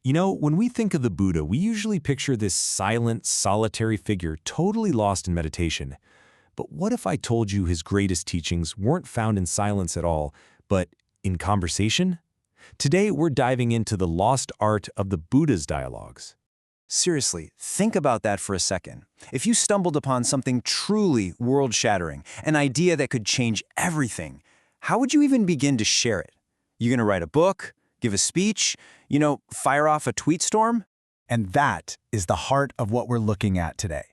You know, when we think of the Buddha, we usually picture this silent, solitary figure totally lost in meditation. But what if I told you his greatest teachings weren't found in silence at all, but in conversation? Today, we're diving into the lost art of the Buddha's dialogues. Seriously, think about that for a second. If you stumbled upon something truly world-shattering, an idea that could change everything, how would you even begin to share it? You gonna write a book? Give a speech? Fire off a tweet storm? And that is the heart of what we're looking at today.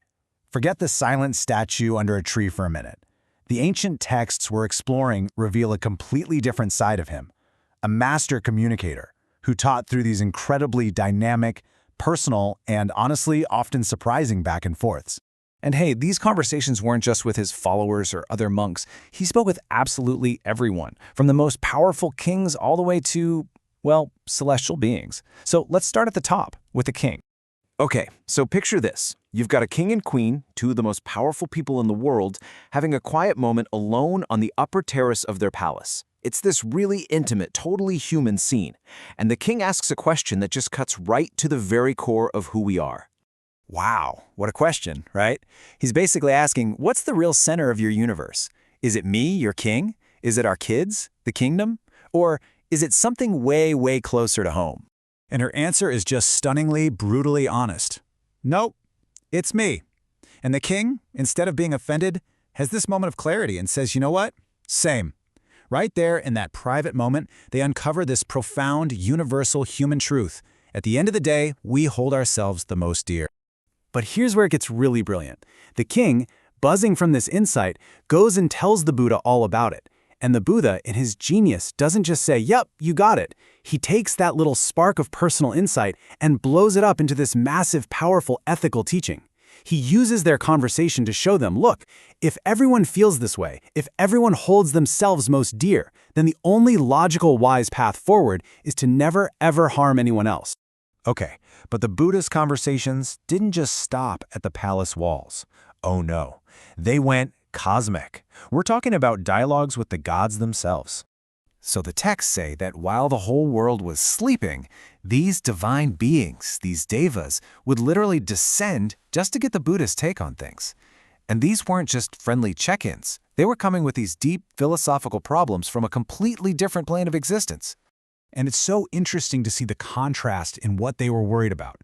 Forget the silent statue under a tree for a minute. The ancient texts we're exploring reveal a completely different side of him, a master communicator who taught through these incredibly dynamic, personal, and honestly often surprising back and forths. And hey, these conversations weren't just with his followers or other monks. He spoke with absolutely everyone, from the most powerful kings all the way to, well, celestial beings. So let's start at the top, with the king. Okay, so picture this. You've got a king and queen, two of the most powerful people in the world, having a quiet moment alone on the upper terrace of their palace. It's this really intimate, totally human scene. And the king asks a question that just cuts right to the very core of who we are. Wow, what a question, right? He's basically asking, what's the real center of your universe? Is it me, your king? Is it our kids, the kingdom? Or is it something way, way closer to home? And her answer is just stunningly, brutally honest. Nope, it's me. And the king, instead of being offended, has this moment of clarity and says, you know what? Same. Right there in that private moment, they uncover this profound, universal human truth. At the end of the day, we hold ourselves the most dear. But here's where it gets really brilliant. The king, buzzing from this insight, goes and tells the Buddha all about it. And the Buddha, in his genius, doesn't just say, yep, you got it. He takes that little spark of personal insight and blows it up into this massive, powerful ethical teaching. He uses their conversation to show them, look, if everyone feels this way, if everyone holds themselves most dear, then the only logical wise path forward is to never, ever harm anyone else. Okay, but the Buddha's conversations didn't just stop at the palace walls. Oh no, they went cosmic. We're talking about dialogues with the gods themselves. So the texts say that while the whole world was sleeping, these divine beings, these devas, would literally descend just to get the Buddha's take on things. And these weren't just friendly check-ins. They were coming with these deep philosophical problems from a completely different plane of existence. And it's so interesting to see the contrast in what they were worried about.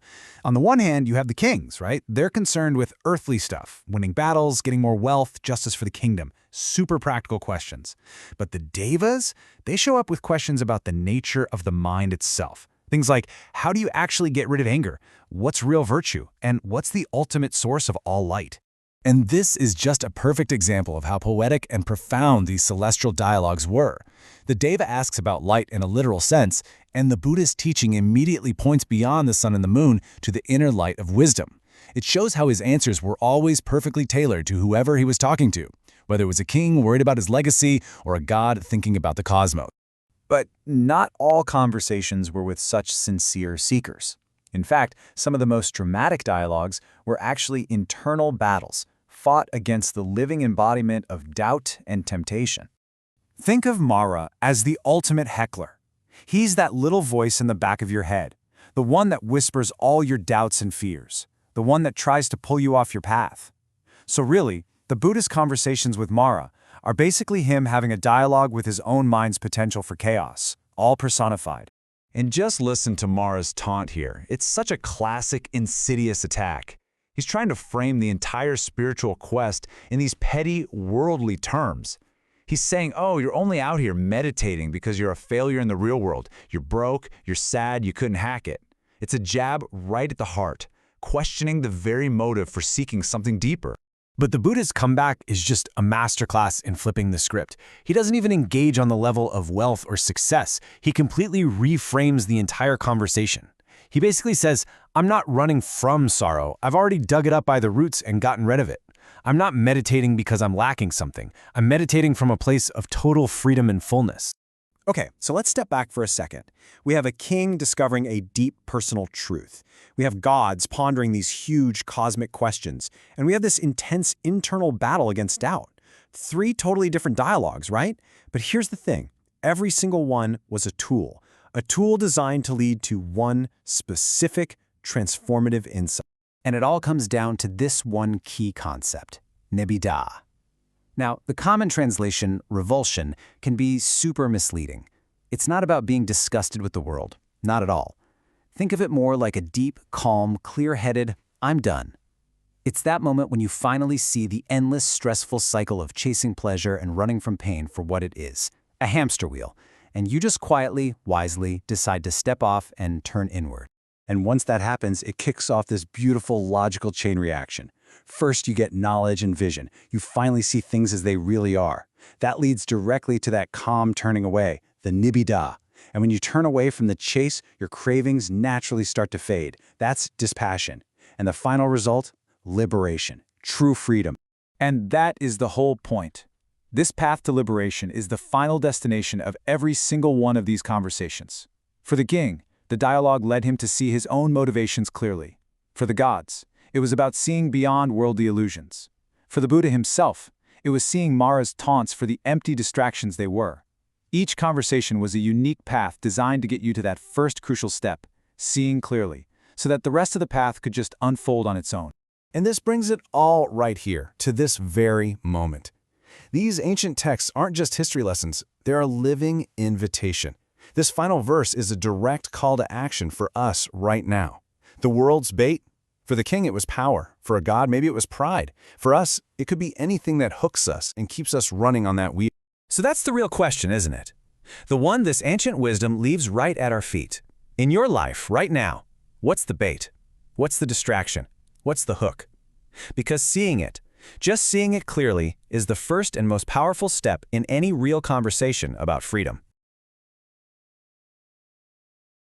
On the one hand, you have the kings, right? They're concerned with earthly stuff, winning battles, getting more wealth, justice for the kingdom. Super practical questions. But the devas, they show up with questions about the nature of the mind itself. Things like, how do you actually get rid of anger? What's real virtue? And what's the ultimate source of all light? And this is just a perfect example of how poetic and profound these celestial dialogues were. The Deva asks about light in a literal sense, and the Buddha's teaching immediately points beyond the sun and the moon to the inner light of wisdom. It shows how his answers were always perfectly tailored to whoever he was talking to, whether it was a king worried about his legacy or a god thinking about the cosmos. But not all conversations were with such sincere seekers. In fact, some of the most dramatic dialogues were actually internal battles, fought against the living embodiment of doubt and temptation. Think of Mara as the ultimate heckler. He's that little voice in the back of your head, the one that whispers all your doubts and fears, the one that tries to pull you off your path. So really, the Buddhist conversations with Mara are basically him having a dialogue with his own mind's potential for chaos, all personified. And just listen to Mara's taunt here. It's such a classic, insidious attack. He's trying to frame the entire spiritual quest in these petty, worldly terms. He's saying, oh, you're only out here meditating because you're a failure in the real world. You're broke, you're sad, you couldn't hack it. It's a jab right at the heart, questioning the very motive for seeking something deeper. But the Buddha's comeback is just a masterclass in flipping the script. He doesn't even engage on the level of wealth or success. He completely reframes the entire conversation. He basically says, I'm not running from sorrow. I've already dug it up by the roots and gotten rid of it. I'm not meditating because I'm lacking something. I'm meditating from a place of total freedom and fullness. Okay, so let's step back for a second. We have a king discovering a deep personal truth. We have gods pondering these huge cosmic questions. And we have this intense internal battle against doubt. 3 totally different dialogues, right? But here's the thing. Every single one was a tool, a tool designed to lead to one specific transformative insight. And it all comes down to this one key concept, nebida. Now, the common translation, revulsion, can be super misleading. It's not about being disgusted with the world, not at all. Think of it more like a deep, calm, clear-headed, I'm done. It's that moment when you finally see the endless, stressful cycle of chasing pleasure and running from pain for what it is, a hamster wheel, and you just quietly, wisely decide to step off and turn inward. And once that happens, it kicks off this beautiful logical chain reaction. First, you get knowledge and vision. You finally see things as they really are. That leads directly to that calm turning away, the nibida. And when you turn away from the chase, your cravings naturally start to fade. That's dispassion. And the final result? Liberation. True freedom. And that is the whole point. This path to liberation is the final destination of every single one of these conversations. For the king, the dialogue led him to see his own motivations clearly. For the gods, it was about seeing beyond worldly illusions. For the Buddha himself, it was seeing Mara's taunts for the empty distractions they were. Each conversation was a unique path designed to get you to that first crucial step, seeing clearly, so that the rest of the path could just unfold on its own. And this brings it all right here, to this very moment. These ancient texts aren't just history lessons, they're a living invitation. This final verse is a direct call to action for us right now. The world's bait? For the king, it was power. For a god, maybe it was pride. For us, it could be anything that hooks us and keeps us running on that wheel. So that's the real question, isn't it? The one this ancient wisdom leaves right at our feet. In your life, right now, what's the bait? What's the distraction? What's the hook? Because seeing it, just seeing it clearly, is the first and most powerful step in any real conversation about freedom.